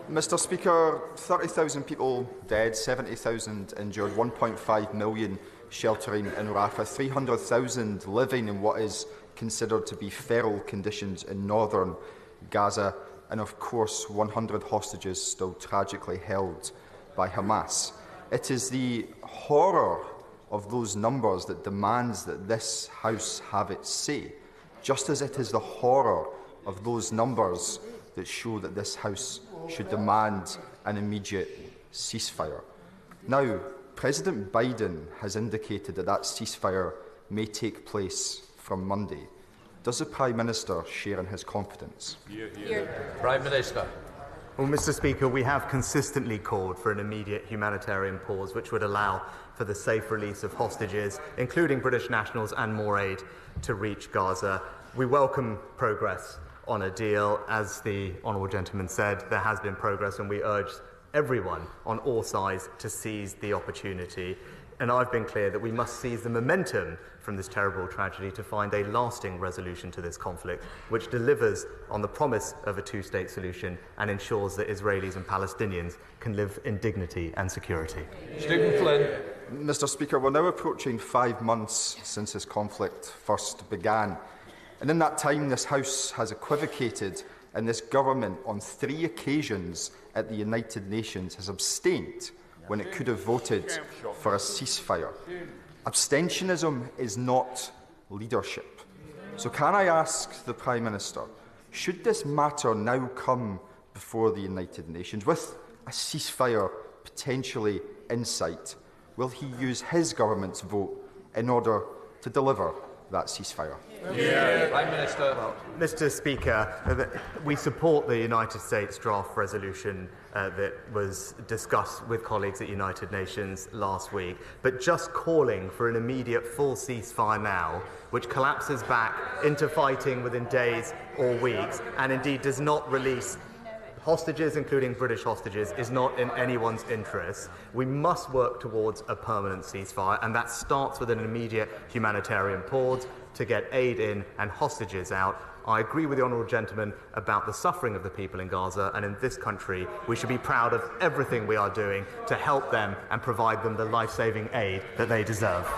Mr. Speaker, 30,000 people dead, 70,000 injured, 1.5 million sheltering in Rafah, 300,000 living in what is considered to be feral conditions in northern Gaza, and of course 100 hostages still tragically held by Hamas. It is the horror of those numbers that demands that this House have its say, just as it is the horror of those numbers that show that this House should demand an immediate ceasefire. Now, President Biden has indicated that that ceasefire may take place from Monday. Does the Prime Minister share in his confidence? Prime Minister. Well, Mr. Speaker, we have consistently called for an immediate humanitarian pause which would allow for the safe release of hostages, including British nationals, and more aid to reach Gaza. We welcome progress on a deal. As the honourable gentleman said, there has been progress, and we urge everyone on all sides to seize the opportunity. And I've been clear that we must seize the momentum from this terrible tragedy to find a lasting resolution to this conflict, which delivers on the promise of a two-state solution and ensures that Israelis and Palestinians can live in dignity and security. Stephen Flynn. Mr. Speaker, we're now approaching 5 months since this conflict first began. And in that time, this House has equivocated, and this government on 3 occasions at the United Nations has abstained when it could have voted for a ceasefire. Abstentionism is not leadership. So can I ask the Prime Minister, should this matter now come before the United Nations, with a ceasefire potentially in sight, will he use his government's vote in order to deliver that ceasefire? Prime Minister. Well, Mr. Speaker, we support the United States draft resolution that was discussed with colleagues at United Nations last week, but just calling for an immediate full ceasefire now, which collapses back into fighting within days or weeks, and indeed does not release hostages, including British hostages, is not in anyone's interest. We must work towards a permanent ceasefire, and that starts with an immediate humanitarian pause to get aid in and hostages out. I agree with the honourable gentleman about the suffering of the people in Gaza, and in this country we should be proud of everything we are doing to help them and provide them the life-saving aid that they deserve.